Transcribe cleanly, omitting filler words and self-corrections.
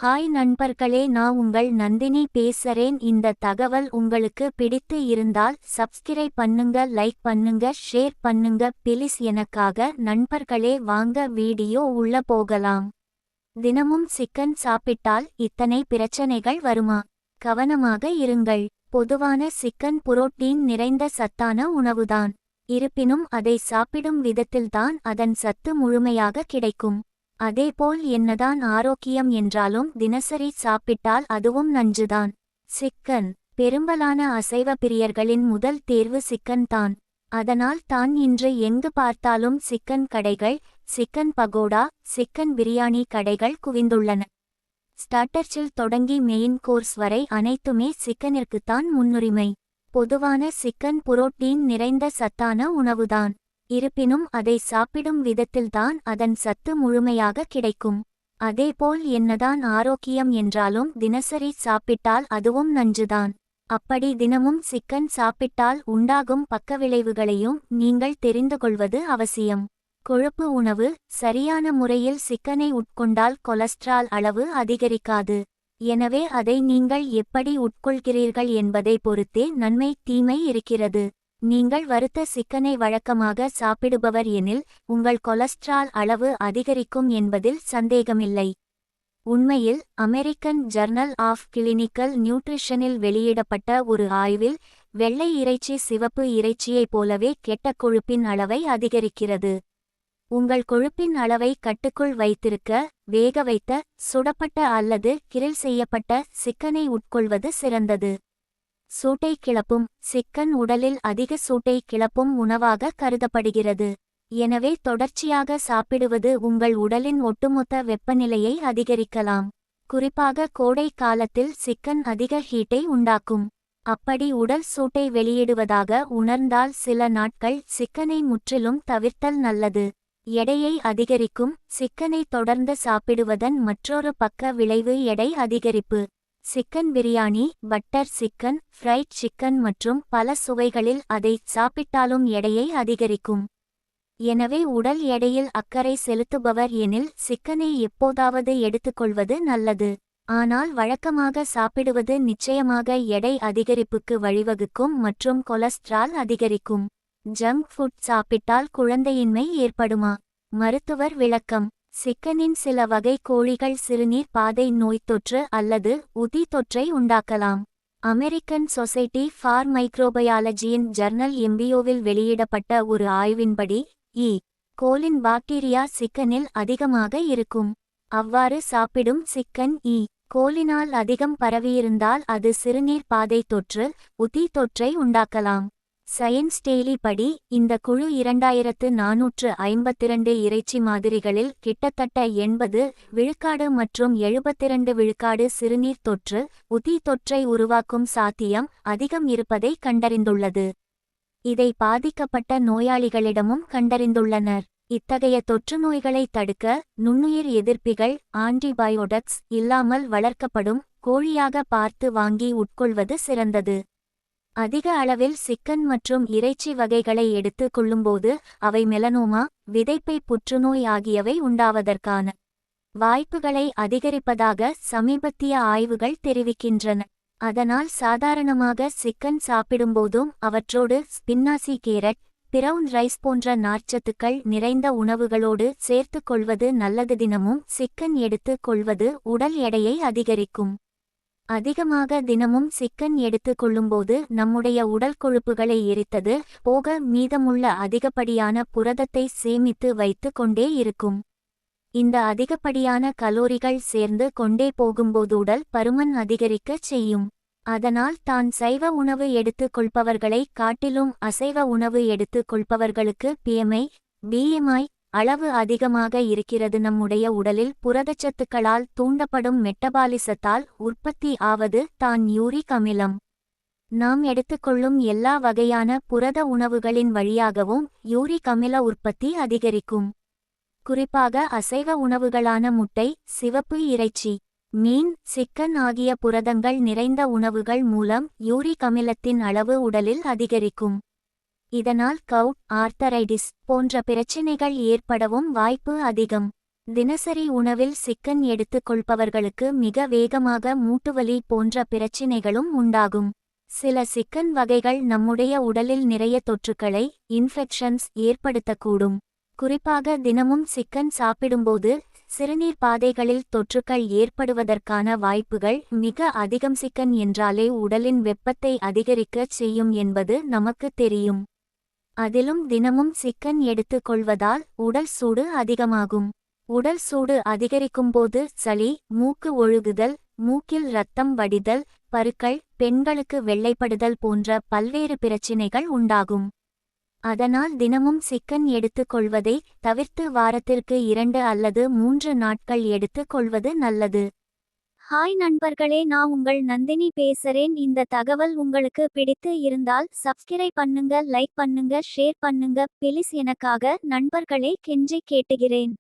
Hi நண்பர்களே, நான் உங்கள் நந்தினி பேசுறேன். இந்த தகவல் உங்களுக்கு பிடித்து இருந்தால் சப்ஸ்கிரைப் பண்ணுங்க, லைக் பண்ணுங்க, ஷேர் பண்ணுங்க பிளீஸ். எனக்காக நண்பர்களே, வாங்க வீடியோ உள்ள போகலாம். தினமும் சிக்கன் சாப்பிட்டால் இத்தனை பிரச்சனைகள் வருமா? கவனமாக இருங்கள். பொதுவான சிக்கன் புரோட்டீன் நிறைந்த சத்தான உணவுதான். இருப்பினும் அதை சாப்பிடும் விதத்தில்தான் அதன் சத்து முழுமையாக கிடைக்கும். அதேபோல் என்னதான் ஆரோக்கியம் என்றாலும் தினசரி சாப்பிட்டால் அதுவும் நஞ்சுதான். சிக்கன். பெரும்பாலான அசைவ பிரியர்களின் முதல் தேர்வு சிக்கன் தான். அதனால் தான் இன்று எங்கு பார்த்தாலும் சிக்கன் கடைகள், சிக்கன் பகோடா, சிக்கன் பிரியாணி கடைகள் குவிந்துள்ளன. ஸ்டார்டர்ஸில் தொடங்கி மெயின் கோர்ஸ் வரை அனைத்துமே சிக்கனிற்குத்தான் முன்னுரிமை. பொதுவான சிக்கன் புரோட்டீன் நிறைந்த சத்தான உணவுதான். இருப்பினும் அதை சாப்பிடும் விதத்தில்தான் அதன் சத்து முழுமையாக கிடைக்கும். அதேபோல் என்னதான் ஆரோக்கியம் என்றாலும் தினசரி சாப்பிட்டால் அதுவும் நஞ்சுதான். அப்படி தினமும் சிக்கன் சாப்பிட்டால் உண்டாகும் பக்கவிளைவுகளையும் நீங்கள் தெரிந்து கொள்வது அவசியம். கொழுப்பு உணவு. சரியான முறையில் சிக்கனை உட்கொண்டால் கொலஸ்ட்ரால் அளவு அதிகரிக்காது. எனவே அதை நீங்கள் எப்படி உட்கொள்கிறீர்கள் என்பதை பொறுத்தே நன்மை தீமை இருக்கிறது. நீங்கள் வறுத்த சிக்கனை வழக்கமாக சாப்பிடுபவர் எனில் உங்கள் கொலஸ்ட்ரால் அளவு அதிகரிக்கும் என்பதில் சந்தேகமில்லை. உண்மையில் அமெரிக்கன் ஜர்னல் ஆஃப் கிளினிக்கல் நியூட்ரிஷனில் வெளியிடப்பட்ட ஒரு ஆய்வில் வெள்ளை இறைச்சி சிவப்பு இறைச்சியைப் போலவே கெட்ட கொழுப்பின் அளவை அதிகரிக்கிறது. உங்கள் கொழுப்பின் அளவை கட்டுக்குள் வைத்திருக்க வேக வைத்த, சுடப்பட்ட அல்லது கிரில் செய்யப்பட்ட சிக்கனை உட்கொள்வது சிறந்தது. சூட்டை கிளப்பும். சிக்கன் உடலில் அதிக சூட்டை கிளப்பும் உணவாக கருதப்படுகிறது. எனவே தொடர்ச்சியாக சாப்பிடுவது உங்கள் உடலின் ஒட்டுமொத்த வெப்பநிலையை அதிகரிக்கலாம். குறிப்பாக கோடை காலத்தில் சிக்கன் அதிக ஹீட்டை உண்டாக்கும். அப்படி உடல் சூட்டை வெளியிடுவதாக உணர்ந்தால் சில நாட்கள் சிக்கனை முற்றிலும் தவிர்த்தல் நல்லது. எடையை அதிகரிக்கும். சிக்கனை தொடர்ந்து சாப்பிடுவதன் மற்றொரு பக்க விளைவு எடை அதிகரிப்பு. Chicken biryani, butter chicken, fried chicken மற்றும் பல சுவைகளில் அதை சாப்பிட்டாலும் எடையை அதிகரிக்கும். எனவே உடல் எடையில் அக்கறை செலுத்துபவர் எனில் சிக்கனை எப்போதாவது எடுத்துக்கொள்வது நல்லது. ஆனால் வழக்கமாக சாப்பிடுவது நிச்சயமாக எடை அதிகரிப்புக்கு வழிவகுக்கும் மற்றும் கொலஸ்ட்ரால் அதிகரிக்கும். ஜங்க் ஃபுட் சாப்பிட்டால் குழந்தையின்மை ஏற்படுமா? மருத்துவர் விளக்கம். சிக்கனின் சில வகை கோழிகள் சிறுநீர் பாதை நோய்த்தொற்று அல்லது உதி தொற்றை உண்டாக்கலாம். அமெரிக்கன் சொசைட்டி ஃபார் மைக்ரோபயாலஜியின் ஜர்னல் எம்பியோவில் வெளியிடப்பட்ட ஒரு ஆய்வின்படி ஈ. கோலின் பாக்டீரியா சிக்கனில் அதிகமாக இருக்கும். அவ்வாறு சாப்பிடும் சிக்கன் ஈ. கோலினால் அதிகம் பரவியிருந்தால் அது சிறுநீர் பாதை தொற்று, உதி தொற்றை உண்டாக்கலாம். சயின்ஸ் டெய்லி படி இந்த குழு 2452 இறைச்சி மாதிரிகளில் கிட்டத்தட்ட 80 விழுக்காடு மற்றும் 72 விழுக்காடு சிறுநீர் தொற்று, உதி தொற்றை உருவாக்கும் சாத்தியம் அதிகம் இருப்பதை கண்டறிந்துள்ளது. இதை பாதிக்கப்பட்ட நோயாளிகளிடமும் கண்டறிந்துள்ளனர். இத்தகைய தொற்று நோய்களை தடுக்க நுண்ணுயிர் எதிர்ப்பிகள் ஆன்டிபயோட்டிக்ஸ் இல்லாமல் வளர்க்கப்படும் கோழியாக பார்த்து வாங்கி உட்கொள்வது சிறந்தது. அதிக அளவில் சிக்கன் மற்றும் இறைச்சி வகைகளை எடுத்து கொள்ளும்போது அவை மெலனோமா, விதைப்பை புற்றுநோய் ஆகியவை உண்டாவதற்கான வாய்ப்புகளை அதிகரிப்பதாக சமீபத்திய ஆய்வுகள் தெரிவிக்கின்றன. அதனால் சாதாரணமாக சிக்கன் சாப்பிடும்போதும் அவற்றோடு ஸ்பின்னாசி, கேரட், பிரவுன் ரைஸ் போன்ற நார்ச்சத்துக்கள் நிறைந்த உணவுகளோடு சேர்த்து கொள்வது நல்லது. தினமும் சிக்கன் எடுத்து கொள்வது உடல் எடையை அதிகரிக்கும். அதிகமாக தினமும் சிக்கன் எடுத்து கொள்ளும்போது நம்முடைய உடல் கொழுப்புகளை எரித்தது போக மீதமுள்ள அதிகப்படியான புரதத்தை சேமித்து வைத்து கொண்டே இருக்கும். இந்த அதிகப்படியான கலோரிகள் சேர்ந்து கொண்டே போகும்போது உடல் பருமன் அதிகரிக்கச் செய்யும். அதனால் தான் சைவ உணவு எடுத்து கொள்பவர்களை காட்டிலும் அசைவ உணவு எடுத்து கொள்பவர்களுக்கு பிஎம்ஐ அளவு அதிகமாக இருக்கிறது. நம்முடைய உடலில் புரதச்சத்துக்களால் தூண்டப்படும் மெட்டபாலிசத்தால் உற்பத்தி ஆவது தான் யூரிக் அமிலம். நாம் எடுத்துக்கொள்ளும் எல்லா வகையான புரத உணவுகளின் வழியாகவும் யூரிக் அமில உற்பத்தி அதிகரிக்கும். குறிப்பாக அசைவ உணவுகளான முட்டை, சிவப்பு இறைச்சி, மீன், சிக்கன் ஆகிய புரதங்கள் நிறைந்த உணவுகள் மூலம் யூரிக் அமிலத்தின் அளவு உடலில் அதிகரிக்கும். இதனால் கவுட், ஆர்த்தரைடிஸ் போன்ற பிரச்சினைகள் ஏற்படவும் வாய்ப்பு அதிகம். தினசரி உணவில் சிக்கன் எடுத்துக்கொள்பவர்களுக்கு மிக வேகமாக மூட்டுவலி போன்ற பிரச்சினைகளும் உண்டாகும். சில சிக்கன் வகைகள் நம்முடைய உடலில் நிறைய தொற்றுக்களை இன்ஃபெக்ஷன்ஸ் ஏற்படுத்தக்கூடும். குறிப்பாக தினமும் சிக்கன் சாப்பிடும்போது சிறுநீர் பாதைகளில் தொற்றுக்கள் ஏற்படுவதற்கான வாய்ப்புகள் மிக அதிகம். சிக்கன் என்றாலே உடலின் வெப்பத்தை அதிகரிக்கச் செய்யும் என்பது நமக்கு தெரியும். அதிலும் தினமும் சிக்கன் எடுத்துக்கொள்வதால் உடல் சூடு அதிகமாகும். உடல் சூடு அதிகரிக்கும்போது சளி, மூக்கு ஒழுகுதல், மூக்கில் இரத்தம் வடிதல், பருக்கள், பெண்களுக்கு வெள்ளைப்படுதல் போன்ற பல்வேறு பிரச்சினைகள் உண்டாகும். அதனால் தினமும் சிக்கன் எடுத்துக்கொள்வதை தவிர்த்து வாரத்திற்கு 2 அல்லது 3 நாட்கள் எடுத்துக்கொள்வது நல்லது. ஹாய் நண்பர்களே, நான் உங்கள் நந்தினி பேசுறேன். இந்த தகவல் உங்களுக்கு பிடித்து இருந்தால் சப்ஸ்கிரைப் பண்ணுங்க, லைக் பண்ணுங்க, ஷேர் பண்ணுங்க. ப்ளீஸ் எனக்காக நண்பர்களே கெஞ்சி கேட்டுகிறேன்.